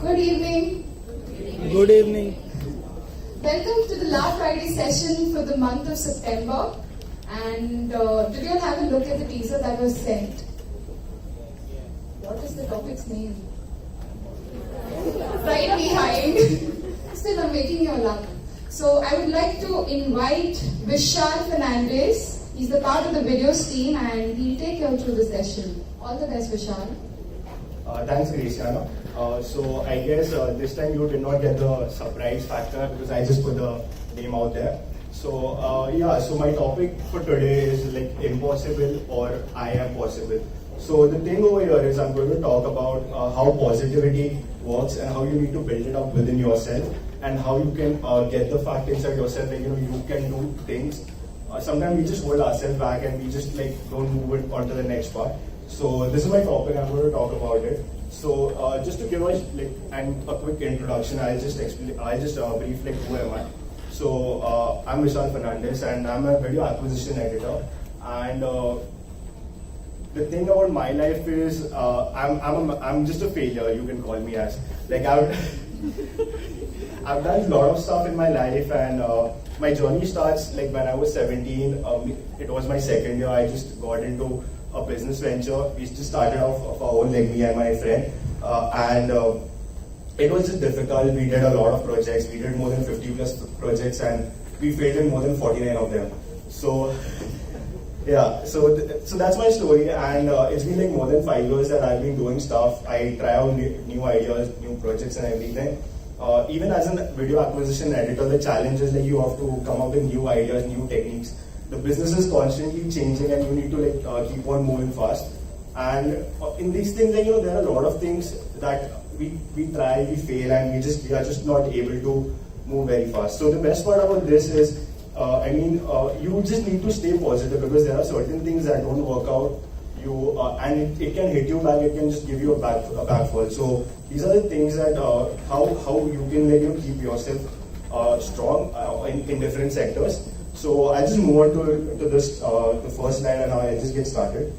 Good evening. Good evening. Welcome to the last Friday session for the month of September. And did you all have a look at the teaser that was sent? What is the topic's name? Right behind. Still, I'm making your luck. So I would like to invite Vishal Fernandez. He's the part of the videos team and he'll take you through the session. All the best, Vishal. Thanks, Graciana. So I guess this time you did not get the surprise factor because I just put the name out there. So so my topic for today is like impossible or I am possible. So the thing over here is I'm going to talk about how positivity works and how you need to build it up within yourself and how you can get the fact inside yourself that you can do things. Sometimes we just hold ourselves back and we just like don't move it onto the next part. So this is my topic. I'm going to talk about it. So just to give us like a quick introduction, I'll just brief like who am I. So I'm Vishal Fernandez and I'm a video acquisition editor. And the thing about my life is I'm just a failure. You can call me as like I've done a lot of stuff in my life, and my journey starts like when I was 17. It was my second year. I just got into a business venture. We just started off of our own, like me and my friend, and it was just difficult. We did a lot of projects. We did more than 50 plus projects, and we failed in more than 49 of them. So yeah, so that's my story, and it's been like more than 5 years that I've been doing stuff. I try out new ideas, new projects, and everything. Even as a video acquisition editor, the challenge is like you have to come up with new ideas, new techniques. The business is constantly changing, and you need to like keep on moving fast. And in these things, like there are a lot of things that we try, we fail, and we are just not able to move very fast. So the best part about this is, you just need to stay positive because there are certain things that don't work out. And it can hit you back. It can just give you a backfall. So these are the things that how you can keep yourself strong in different sectors. So I'll just move on to this the first slide, and I'll just get started.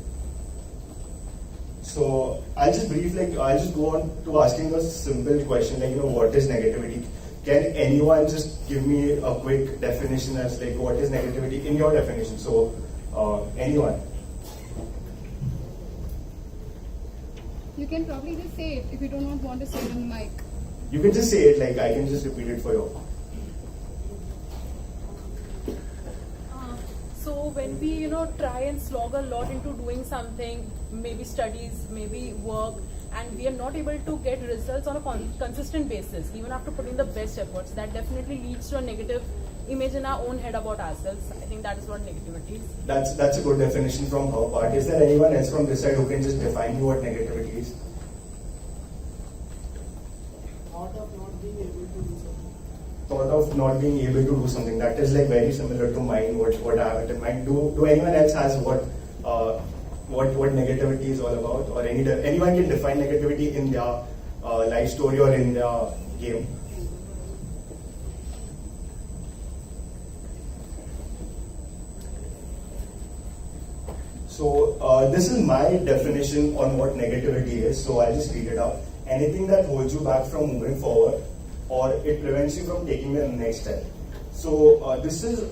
So I'll just go on to asking a simple question like what is negativity? Can anyone just give me a quick definition as like what is negativity in your definition? So anyone? You can probably just say it if you do not want to say it on the mic. You can just say it, like I can just repeat it for you. So when we try and slog a lot into doing something, maybe studies, maybe work, and we are not able to get results on a consistent basis, even after putting the best efforts, that definitely leads to a negative image in our own head about ourselves. I think that is what negativity is. That's a good definition from her part. Is there anyone else from this side who can just define me what negativity is? Thought of not being able to do something. Thought of not being able to do something. That is like very similar to mine. What I have in mind. Do anyone else has what negativity is all about, or anyone can define negativity in their life story or in their game? So this is my definition on what negativity is. So I'll just read it out. Anything that holds you back from moving forward, or it prevents you from taking the next step. So this is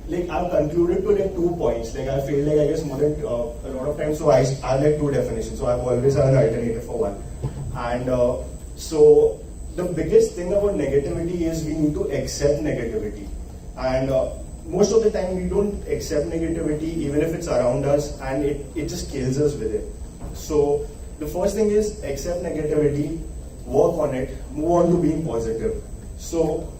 like I've concluded to like 2 points. Like I feel like I guess more than a lot of times. So I have like 2 definitions. So I've always had an alternative for one. And so the biggest thing about negativity is we need to accept negativity. And most of the time we don't accept negativity even if it's around us, and it just kills us with it. So the first thing is accept negativity, work on it, move on to being positive. So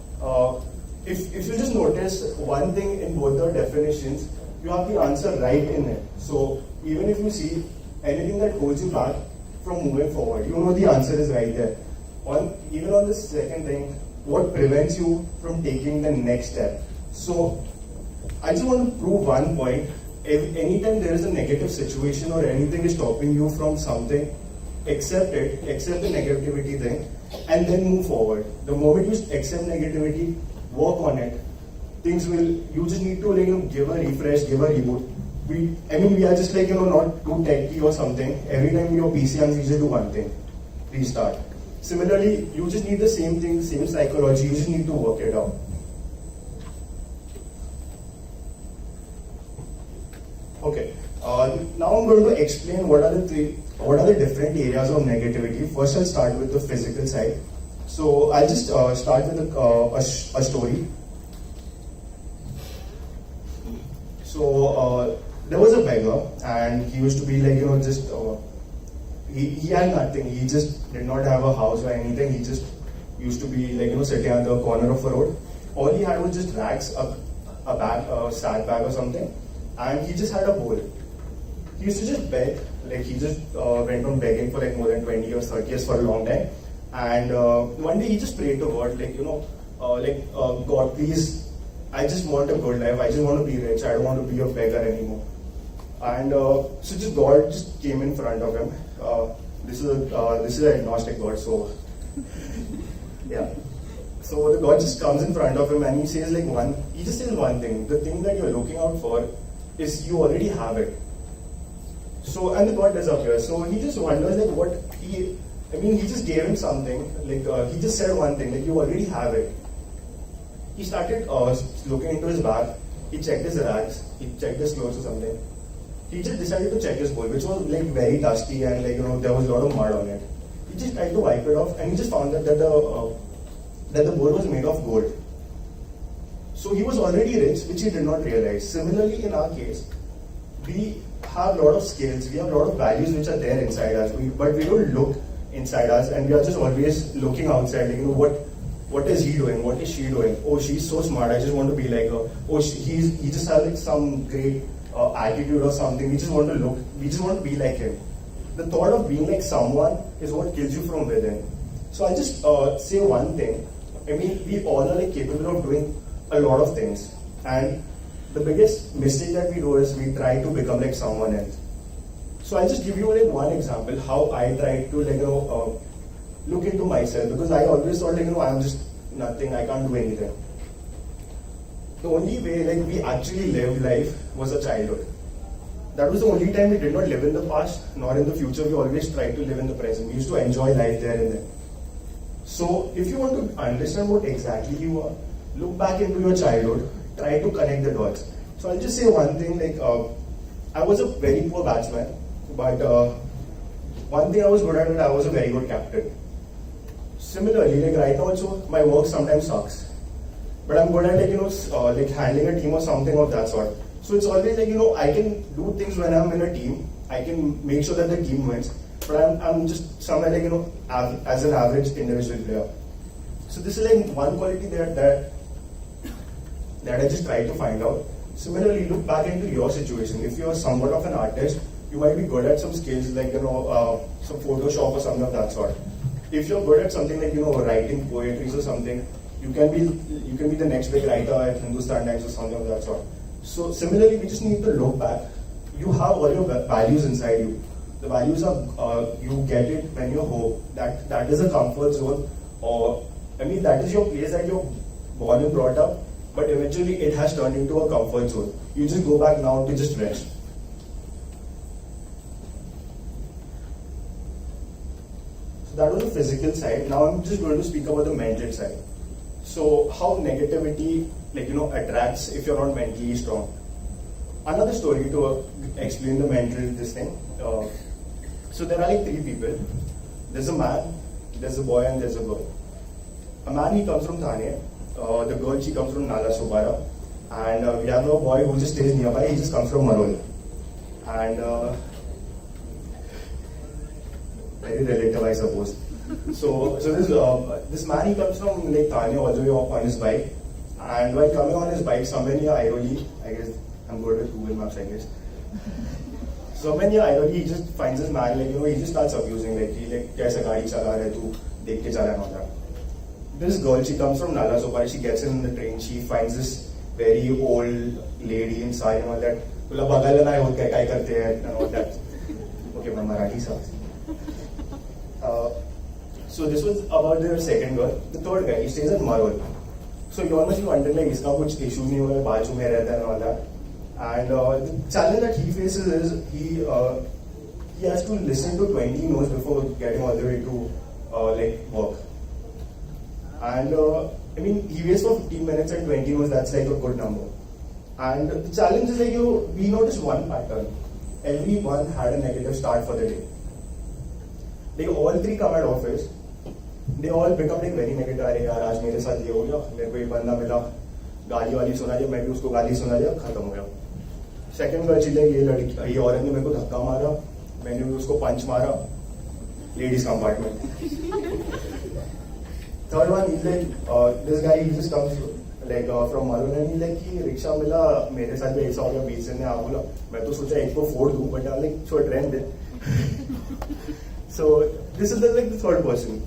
if you just notice one thing in both the definitions, you have the answer right in it. So even if you see anything that holds you back from moving forward, you know the answer is right there. Even on the second thing, what prevents you from taking the next step. So I just want to prove one point. Anytime there is a negative situation or anything is stopping you from something, accept it, accept the negativity thing, and then move forward. The moment you accept negativity, work on it, you just need to give a refresh, give a reboot, we are just like, not too techy or something. Every time your PC hangs, you just do one thing, restart. Similarly, you just need the same thing, same psychology, you just need to work it out. Okay, now I'm going to explain what are the different areas of negativity. First, I'll start with the physical side. So I'll just start with a story. So there was a beggar, and he used to be like, just he had nothing. He just did not have a house or anything. He just used to be like, sitting at the corner of a road. All he had was just rags, a bag, a sack bag or something, and he just had a bowl. He used to just beg, like he just went on begging for like more than 20 years, 30 years for a long time. And one day he just prayed to God, like, God, please, I just want a good life. I just want to be rich. I don't want to be a beggar anymore. And so just God just came in front of him. This is an agnostic God, so yeah. So the God just comes in front of him and he says he just says one thing. The thing that you're looking out for is you already have it. So, and the God disappears. So he just wonders he just gave him something, he just said one thing, like you already have it. He started looking into his bag, he checked his rags, he checked his clothes or something. He just decided to check his bowl, which was like very dusty and there was a lot of mud on it. He just tried to wipe it off and he just found that the bowl was made of gold. So he was already rich, which he did not realize. Similarly, in our case, we have a lot of skills, we have a lot of values which are there inside us, but we don't look inside us, and we are just always looking outside, what is he doing, what is she doing? Oh, she's so smart, I just want to be like her. Oh, he just has like some great attitude or something, we just want to be like him. The thought of being like someone is what kills you from within. So I'll just say one thing. We all are like capable of doing a lot of things, and the biggest mistake that we do is we try to become like someone else. So I'll just give you like one example how I tried to look into myself, because I always thought I'm just nothing, I can't do anything. The only way we actually lived life was a childhood. That was the only time we did not live in the past nor in the future. We always tried to live in the present. We used to enjoy life there and then. So if you want to understand what exactly you are, look back into your childhood, try to connect the dots. So I'll just say one thing, I was a very poor batsman, but one thing I was good at, I was a very good captain. Similarly, right now also, my work sometimes sucks. But I'm good at handling a team or something of that sort. So it's always I can do things when I'm in a team. I can make sure that the team wins. But I'm just somewhere as an average individual player. So this is one quality that I just try to find out. Similarly, look back into your situation. If you're somewhat of an artist, you might be good at some skills some Photoshop or something of that sort. If you're good at something writing poetry or something, you can be the next big writer at Hindustan Times or something of that sort. So similarly, we just need to look back. You have all your values inside you. The values are you get it when you're home. That is a comfort zone, or that is your place that you're born and brought up. But eventually, it has turned into a comfort zone. You just go back now to just rest. So that was the physical side. Now I'm just going to speak about the mental side. So how negativity attracts if you're not mentally strong. Another story to explain the mental this thing. So there are three people. There's a man, there's a boy, and there's a girl. A man, he comes from Thane. The girl, she comes from Nala Subara. And we have a boy who just stays nearby. He just comes from Marol. And very relative, I suppose. So this man, he comes from Thane all the way up on his bike. And while coming on his bike, somewhere near Airoli, I guess I'm good with Google Maps, I guess. Somewhere near Airoli, he just finds this man, he just starts abusing, kaisa gaadi chala raha hai tu, dekh ke chala and all that. This girl, she comes from Nala Sobari, she gets in the train, she finds this very old lady in sari and all that. Bola bagal na hot kai karte hai and all that. Okay, my Marathi sucks. So this was about the second girl. The third guy, he stays in Marol. So you must wonder, iska kuch issue nahi hua hai, baaju mein rehta hai and all that. And the challenge that he faces is he has to listen to 20 no's before getting all the way to like work. And I mean, he waits for 15 minutes and 20 no's, that's like a good number. And the challenge is like, we noticed one pattern. Everyone had a negative start for the day. They all three come at office. They all become like very negative. अरे यार आज मेरे साथ ये हो गया, मेरे को एक बंदा मिला, गाली वाली सुना दिया, मैं भी उसको गाली सुना दिया, खत्म हो गया. सेकंड गर्ल चीज है ये औरत ने मेरे को धक्का मारा, मैंने भी उसको पंच मारा, ladies compartment. Third one is like this guy, he just comes like from Malone and he's like कि रिक्शा मिला, मेरे साथ भी ऐसा हो गया, 20 दिन ने आ बोला, मैं तो सोचा एक को फोड़ दूं, but I'm like so trend है. So this is like the third person.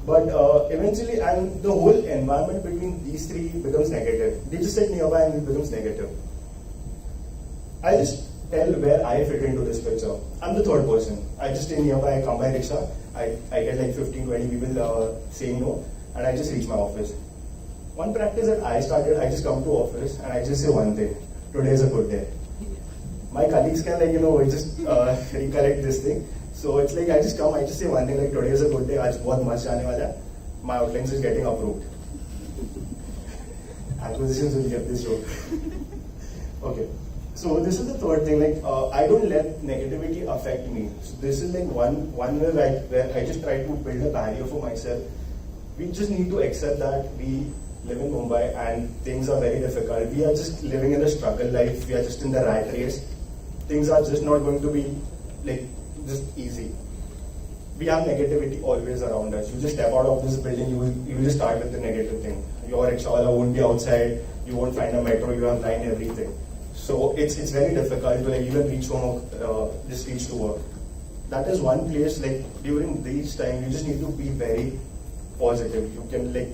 But eventually, and the whole environment between these three becomes negative. They just sit nearby and it becomes negative. I just tell where I fit into this picture. I'm the third person. I just stay nearby, I come by rickshaw, I get like 15-20 people saying no, and I just reach my office. One practice that I started, I just come to office and I just say one thing: today is a good day. My colleagues can just recollect this thing. So it's like I just come, I just say one thing like today is a good day, आज बहुत मस्त जाने वाला है. My outlines is getting approved. Acquisitions will get this show. Okay. So this is the third thing, like I don't let negativity affect me. So this is like one way where I just try to build a barrier for myself. We just need to accept that we live in Mumbai and things are very difficult. We are just living in a struggle life. We are just in the rat race. Things are just not going to be like just easy. We have negativity always around us. You just step out of this building, you will just start with the negative thing. Your rickshaw won't be outside. You won't find a metro. You have line everything. So it's very difficult to like even reach home, just reach to work. That is one place like during these times you just need to be very positive. You can like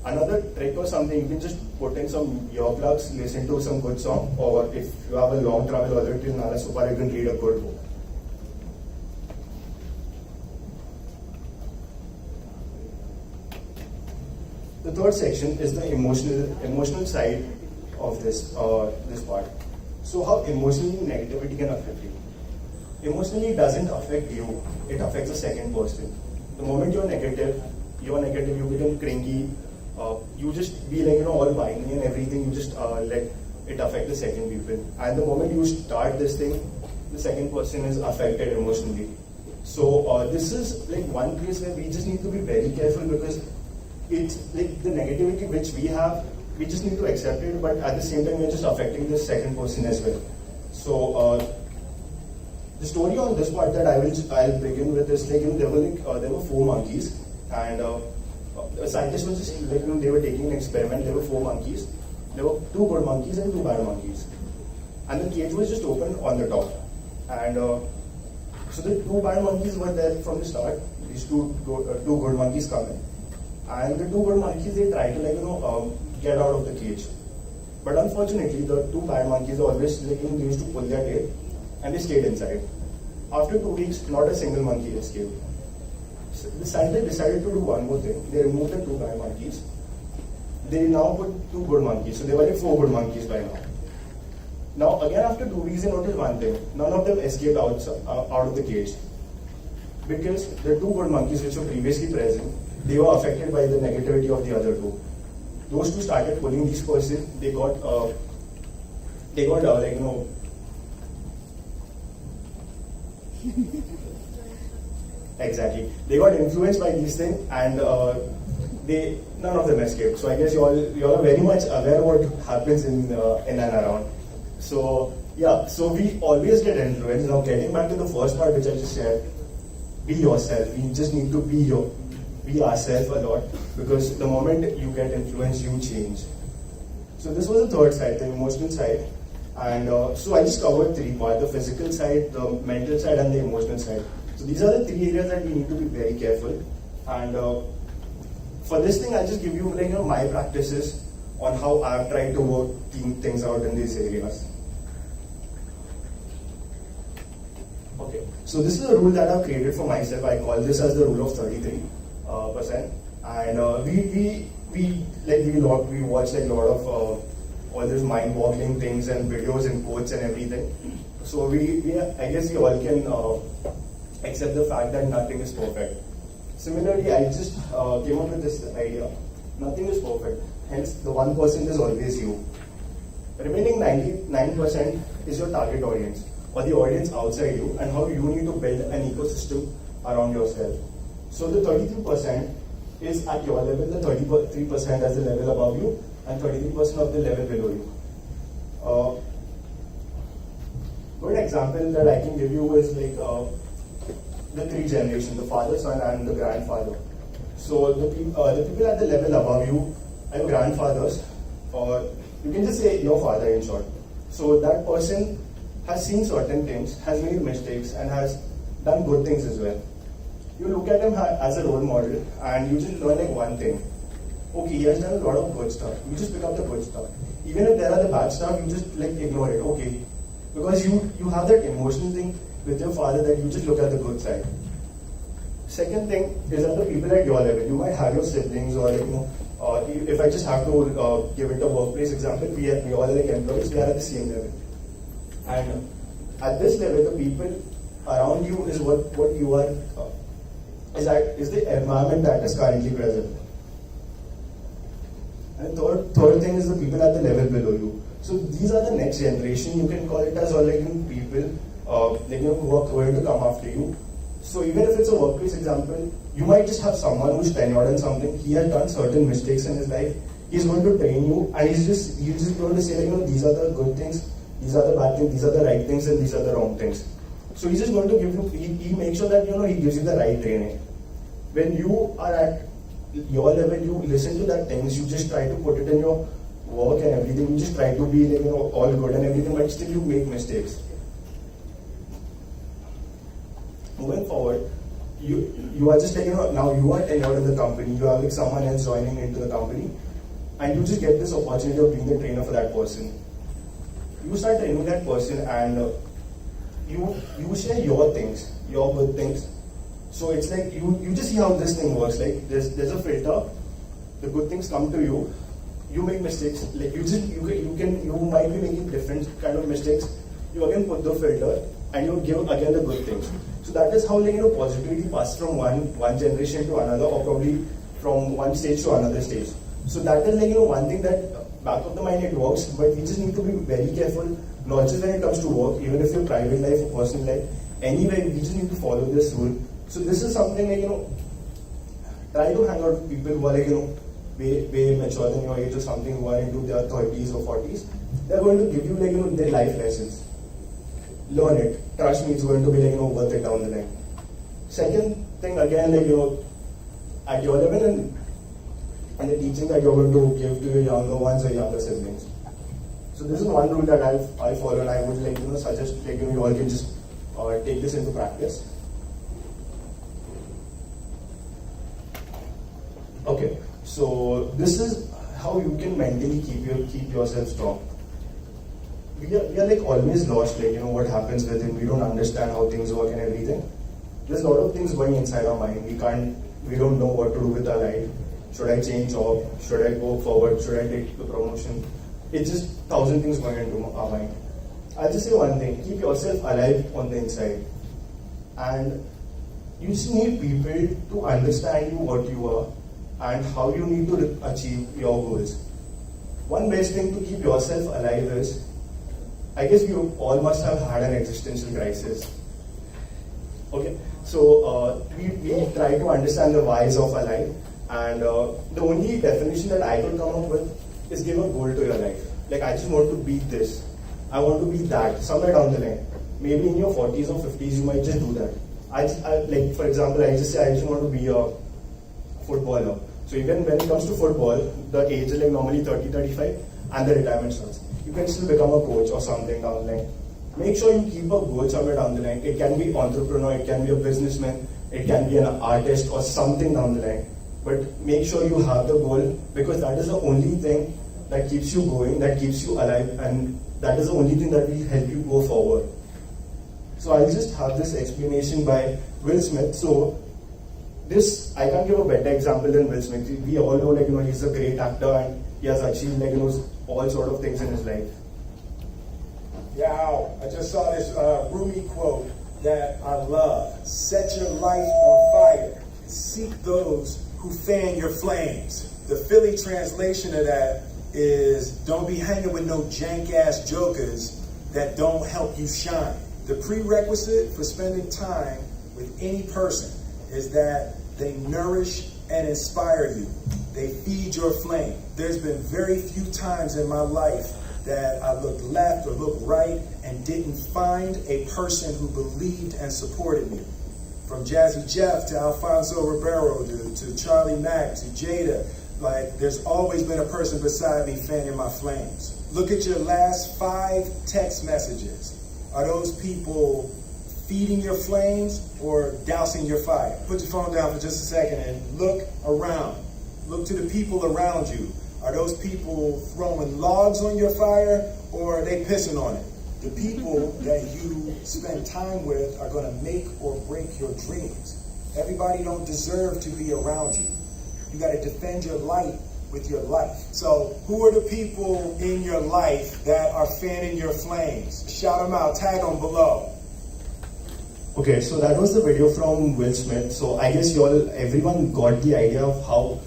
another trick or something. You can just put in some earplugs, listen to some good song, or if you have a long travel already till Nala Super, you can read a good book. The third section is the emotional side of this part. So how emotionally negativity can affect you? Emotionally it doesn't affect you, it affects the second person. The moment you're negative, you become cranky, you just be like all whiny and everything, you just let it affect the second people. And the moment you start this thing, the second person is affected emotionally. So this is like one place where we just need to be very careful, because it's like the negativity which we have, we just need to accept it, but at the same time we're just affecting the second person as well. So the story on this part that I'll begin with is like there were 4 monkeys, and scientists were just like they were taking an experiment. There were 4 monkeys. There were 2 good monkeys and 2 bad monkeys, and the cage was just open on the top. And so the 2 bad monkeys were there from the start. These two good monkeys come in, and the 2 good monkeys, they try to get out of the cage. But unfortunately, the 2 bad monkeys always they used to pull their tail, and they stayed inside. After 2 weeks, not a single monkey escaped. So the scientists decided to do one more thing. They removed the 2 bad monkeys. They now put 2 good monkeys. So they were like 4 good monkeys by now. Now again, after 2 weeks, they noticed one thing. None of them escaped out of the cage, because the 2 good monkeys which were previously present, they were affected by the negativity of the other 2. Those 2 started pulling these person. They got exactly. They got influenced by these things, and none of them escaped. So I guess you all are very much aware what happens in and around. So yeah, so we always get influenced. Now getting back to the first part which I just shared, be yourself. We just need to be ourselves a lot, because the moment you get influenced, you change. So this was the third side, the emotional side. And so I just covered 3 parts: the physical side, the mental side, and the emotional side. So these are the 3 areas that we need to be very careful. And for this thing, I'll just give you my practices on how I've tried to work things out in these areas. Okay, so this is a rule that I've created for myself. I call this as the rule of 33%. And we watch like a lot of all these mind-boggling things and videos and quotes and everything. So I guess we all can accept the fact that nothing is perfect. Similarly, I just came up with this idea. Nothing is perfect. Hence, the 1% is always you. Remaining 99% is your target audience, or the audience outside you, and how you need to build an ecosystem around yourself. So the 33% is at your level, the 33% as the level above you, and 33% of the level below you. Good example that I can give you is like the three generations, the father, son, and the grandfather. So the people at the level above you are your grandfathers, or you can just say your father in short. So that person has seen certain things, has made mistakes, and has done good things as well. You look at him as a role model, and you just learn like one thing. Okay, he has done a lot of good stuff. You just pick up the good stuff. Even if there are the bad stuff, you just like ignore it. Okay, because you have that emotional thing with your father that you just look at the good side. Second thing is that the people at your level, you might have your siblings, or like, if I just have to give it a workplace example, we all are like employees, we are at the same level. And at this level, the people around you is what you are, is the environment that is currently present. And third thing is the people at the level below you. So these are the next generation, you can call it as, or like people who are going to come after you. So even if it's a workplace example, you might just have someone who's tenured in something, he has done certain mistakes in his life, he's going to train you, and he's just going to say like, these are the good things, these are the bad things, these are the right things, and these are the wrong things. So he's just going to give you, he makes sure that he gives you the right training. When you are at your level, you listen to that things, you just try to put it in your work and everything, you just try to be like, all good and everything, but still you make mistakes. Moving forward, you are just like, now you are tenured in the company, you have like someone else joining into the company, and you just get this opportunity of being the trainer for that person. You start training that person, and you share your things, your good things. So it's like you just see how this thing works. Like there's a filter, the good things come to you, you make mistakes, like you might be making different kind of mistakes, you again put the filter and you give again the good things. So that is how like positivity passes from one generation to another, or probably from one stage to another stage. So that is like one thing that back of the mind it works, but we just need to be very careful, not just when it comes to work, even if your private life or personal life, anyway we just need to follow this rule. So this is something like try to hang out with people who are like way mature than your age or something, who are into their 30s or 40s. They're going to give you like their life lessons. Learn it. Trust me, it's going to be like worth it down the line. Second thing again, like at your level and the teaching that you're going to give to your younger ones or younger siblings. So this is one rule that I follow, and I would like suggest like you all can just take this into practice. Okay, so this is how you can mentally keep yourself strong. We are like always lost, like what happens with it. We don't understand how things work and everything. There's a lot of things going inside our mind. We don't know what to do with our life. Should I change job? Should I go forward? Should I take the promotion? It's just 1,000 things going into our mind. I'll just say one thing: keep yourself alive on the inside, and you just need people to understand you, what you are, and how you need to achieve your goals. One best thing to keep yourself alive is, I guess we all must have had an existential crisis. Okay, so we try to understand the whys of our life, and the only definition that I could come up with is give a goal to your life. Like, I just want to be this, I want to be that, somewhere down the line. Maybe in your 40s or 50s, you might just do that. Like for example, I just want to be a footballer. So even when it comes to football, the age is like normally 30, 35, and the retirement starts. You can still become a coach or something down the line. Make sure you keep a goal somewhere down the line. It can be entrepreneur, it can be a businessman, it can be an artist or something down the line. But make sure you have the goal, because that is the only thing that keeps you going, that keeps you alive, and that is the only thing that will help you go forward. So I'll just have this explanation by Will Smith. So this, I can't give a better example than Will Smith. We all know, like, he's a great actor, and he has achieved all sort of things in his life. Yeah, I just saw this Rumi quote that I love. Set your life on fire. Seek those who fan your flames. The Philly translation of that is don't be hanging with no jank ass jokers that don't help you shine. The prerequisite for spending time with any person is that they nourish and inspire you. They feed your flame. There's been very few times in my life that I looked left or looked right and didn't find a person who believed and supported me. From Jazzy Jeff to Alfonso Ribeiro to Charlie Mack to Jada, like there's always been a person beside me fanning my flames. Look at your last 5 text messages. Are those people feeding your flames or dousing your fire? Put your phone down for just a second and look around. Look to the people around you. Are those people throwing logs on your fire or are they pissing on it? The people that you spend time with are going to make or break your dreams. Everybody don't deserve to be around you. You got to defend your light with your life. So who are the people in your life that are fanning your flames? Shout them out, tag them below. Okay, so that was the video from Will Smith. So I guess everyone got the idea of how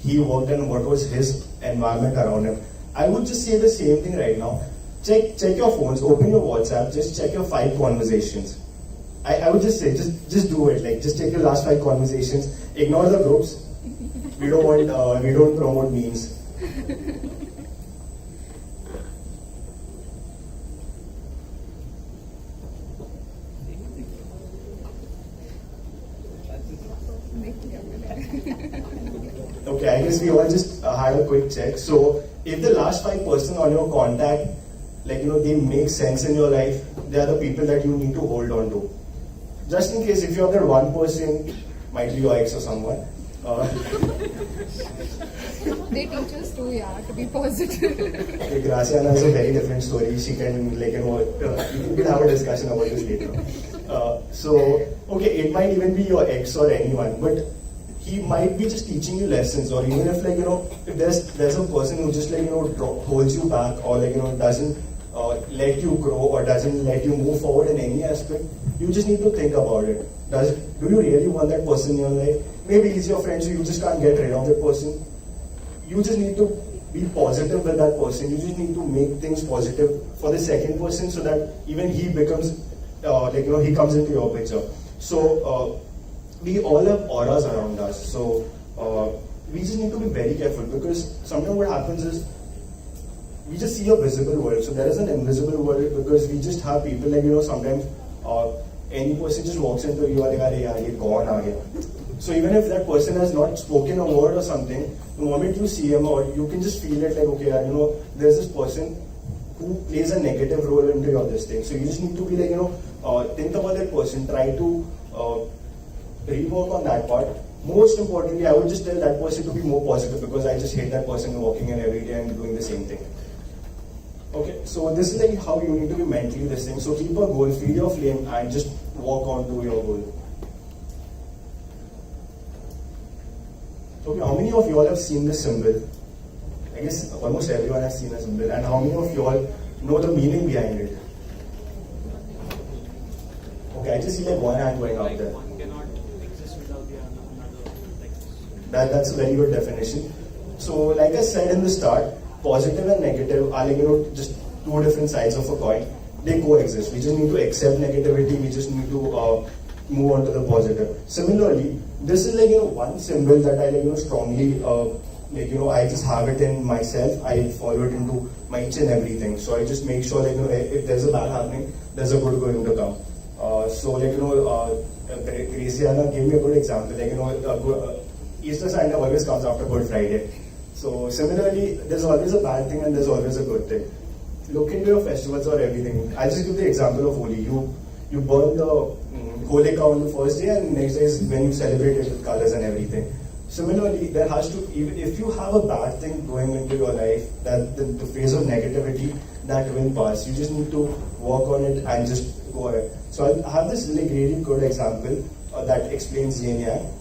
he worked and what was his environment around him. I would just say the same thing right now. Check your phones, open your WhatsApp, just check your 5 conversations. I would just say, just do it. Like, just check your last 5 conversations. Ignore the groups. We don't promote memes. Okay, I guess we all just had a quick check. So, if the last 5 person on your contact, they make sense in your life, they are the people that you need to hold on to. Just in case if you have that one person, might be your ex or someone. They teach us too, yeah, to be positive. Okay, Graciana is a very different story. She can, we'll have a discussion about this later. Okay, it might even be your ex or anyone, but he might be just teaching you lessons, or even if if there's a person who just holds you back, or doesn't let you grow, or doesn't let you move forward in any aspect, you just need to think about it. Do you really want that person in your life? Maybe he's your friend, so you just can't get rid of that person. You just need to be positive with that person. You just need to make things positive for the second person, so that even he becomes, he comes into your picture. So we all have auras around us. So we just need to be very careful, because sometimes what happens is we just see a visible world. So there is an invisible world, because we just have people sometimes any person just walks into you and you're gone again. So even if that person has not spoken a word or something, the moment you see him, or you can just feel it there's this person who plays a negative role into your this thing. So you just need to be think about that person, try to rework on that part. Most importantly, I would just tell that person to be more positive, because I just hate that person walking in every day and doing the same thing. Okay, so this is how you need to be mentally this thing. So keep a goal, feed your flame, and just walk on to your goal. Okay, how many of you all have seen this symbol? I guess almost everyone has seen a symbol. And how many of you all know the meaning behind it? Okay, I just see one hand going up there. One cannot exist without the another. That's a very good definition. So, like I said in the start, positive and negative are just 2 different sides of a coin. They coexist. We just need to accept negativity. We just need to move on to the positive. Similarly, this is one symbol that I strongly I just have it in myself. I follow it into my each and everything. So I just make sure if there's a bad happening, there's a good going to come. Graciana gave me a good example. Easter Sunday always comes after Good Friday. So similarly, there's always a bad thing and there's always a good thing. Look into your festivals or everything. I'll just give the example of Holi. You burn the Holika on the first day, and next day is when you celebrate it with colors and everything. Similarly, there has to, even if you have a bad thing going into your life, that the phase of negativity, that will pass. You just need to work on it and just go ahead. So I have this really good example that explains yin yang.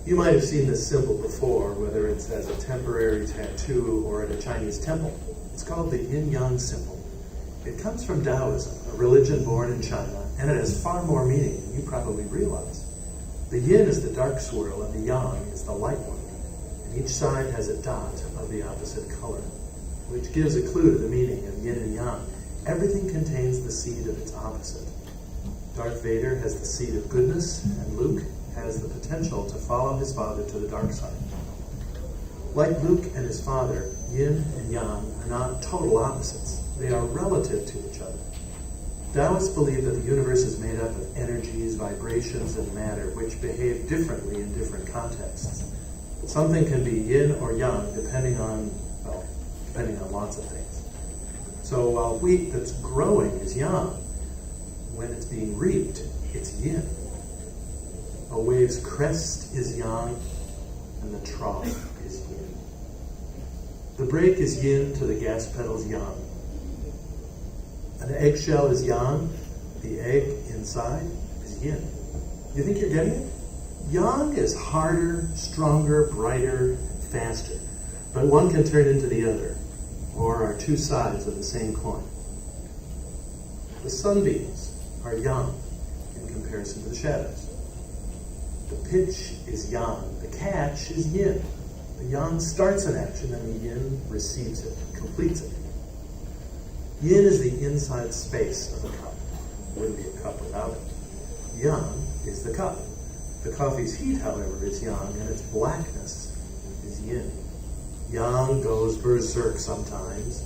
You might have seen this symbol before, whether it's as a temporary tattoo or at a Chinese temple. It's called the yin-yang symbol. It comes from Taoism, a religion born in China, and it has far more meaning than you probably realize. The yin is the dark swirl and the yang is the light one, and each side has a dot of the opposite color, which gives a clue to the meaning of yin and yang. Everything contains the seed of its opposite. Darth Vader has the seed of goodness, and Luke has the potential to follow his father to the dark side. Like Luke and his father, yin and yang are not total opposites. They are relative to each other. Taoists believe that the universe is made up of energies, vibrations, and matter, which behave differently in different contexts. Something can be yin or yang depending on lots of things. So while wheat that's growing is yang, when it's being reaped, it's yin. A wave's crest is yang, and the trough is yin. The brake is yin to the gas pedal's yang. An eggshell is yang, the egg inside is yin. You think you're getting it? Yang is harder, stronger, brighter, faster. But one can turn into the other, or are two sides of the same coin. The sunbeams are yang in comparison to the shadows. The pitch is yang, the catch is yin. The yang starts an action and the yin receives it, completes it. Yin is the inside space of a cup. It wouldn't be a cup without it. Yang is the cup. The coffee's heat, however, is yang, and its blackness is yin. Yang goes berserk sometimes,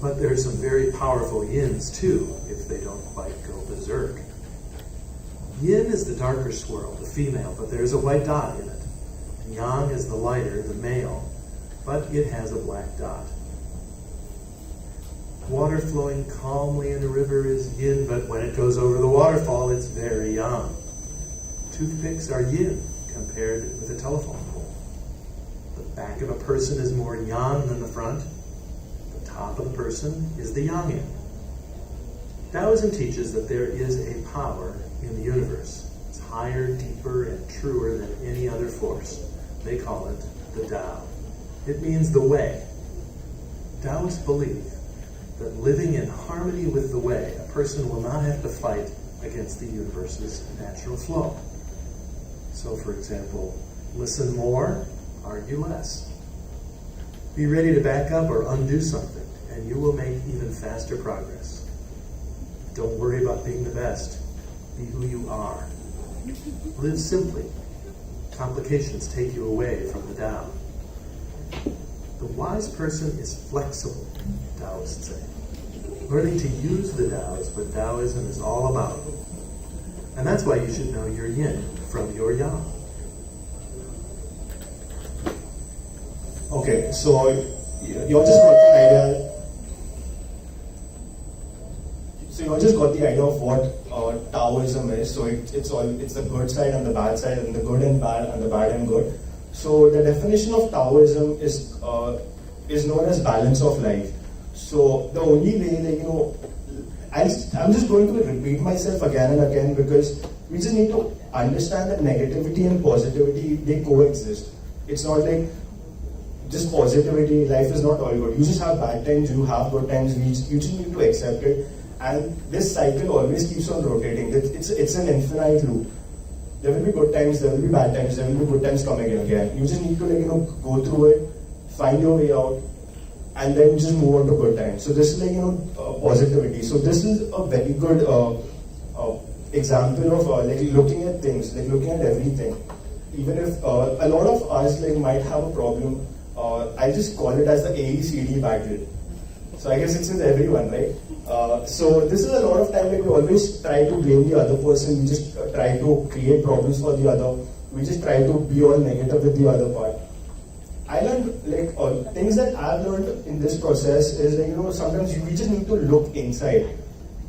but there's some very powerful yins too, if they don't quite go berserk. Yin is the darker swirl, the female, but there's a white dot in it. And yang is the lighter, the male, but it has a black dot. Water flowing calmly in a river is yin, but when it goes over the waterfall, it's very yang. Toothpicks are yin compared with a telephone pole. The back of a person is more yang than the front. The top of the person is the yang end. Taoism teaches that there is a power in the universe. It's higher, deeper, and truer than any other force. They call it the Tao. It means the way. Taoists believe that living in harmony with the way, a person will not have to fight against the universe's natural flow. So, for example, listen more, argue less. Be ready to back up or undo something, and you will make even faster progress. Don't worry about being the best. Be who you are. Live simply. Complications take you away from the Tao. The wise person is flexible, Taoists say. Learning to use the Tao is what Taoism is all about. And that's why you should know your yin from your yang. Okay, so you just got the idea. So you just got the idea of what Taoism is. So it's the good side and the bad side, and the good and bad, and the bad and good. So the definition of Taoism is known as balance of life. So the only way, I'm just going to repeat myself again and again, because we just need to understand that negativity and positivity, they coexist. It's not like just positivity. Life is not all good. You just have bad times, you have good times. You just need to accept it. And this cycle always keeps on rotating. It's an infinite loop. There will be good times, there will be bad times, there will be good times coming in again. You just need to go through it, find your way out, and then just move on to good times. So this is positivity. So this is a very good example of looking at things, looking at everything. Even if a lot of us might have a problem, I just call it as the AECD battle. So I guess it's with everyone, right? So this is a lot of time we always try to blame the other person. We just try to create problems for the other. We just try to be all negative with the other part. I learned things that I've learned in this process is sometimes we just need to look inside.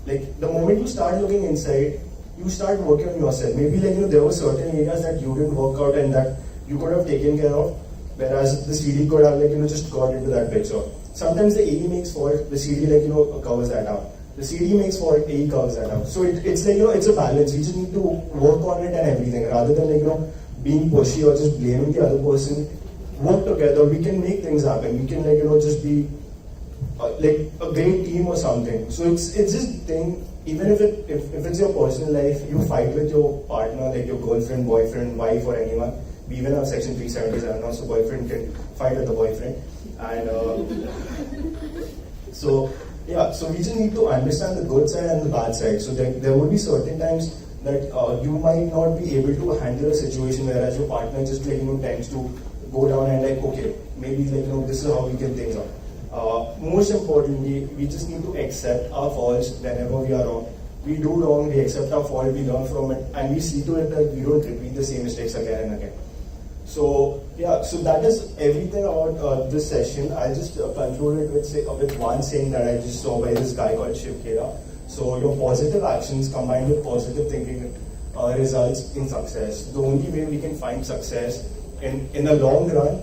The moment you start looking inside, you start working on yourself. Maybe there were certain areas that you didn't work out and that you could have taken care of, whereas the CD could have just got into that picture. Sometimes the AE makes fault, the CD covers that up. The CD makes fault, AE covers that up. So it's it's a balance. You just need to work on it and everything, rather than being pushy or just blaming the other person. Work together, we can make things happen. We can just be like a great team or something. So it's just thing. Even if it's your personal life, you fight with your partner, like your girlfriend, boyfriend, wife, or anyone. We even have Section 377 now, so boyfriend can fight with the boyfriend. And so we just need to understand the good side and the bad side. So there will be certain times that you might not be able to handle a situation, whereas your partner just tends to go down and okay, maybe this is how we get things out. Most importantly, we just need to accept our faults whenever we are wrong. We do wrong, we accept our fault, we learn from it, and we see to it that we don't repeat the same mistakes again and again. So that is everything about this session. I just concluded with one saying that I just saw by this guy called Shiv Khera. So your positive actions combined with positive thinking results in success. The only way we can find success in the long run,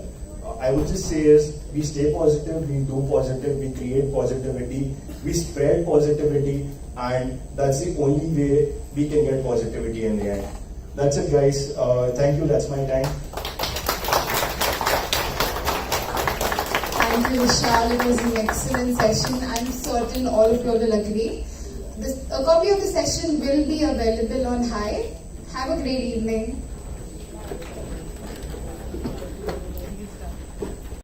I would just say, is we stay positive, we do positive, we create positivity, we spread positivity, and that's the only way we can get positivity in the end. That's it, guys. Thank you. That's my time. Thank you, Vishal. It was an excellent session. I'm certain all of you will agree. A copy of the session will be available on Hive. Have a great evening.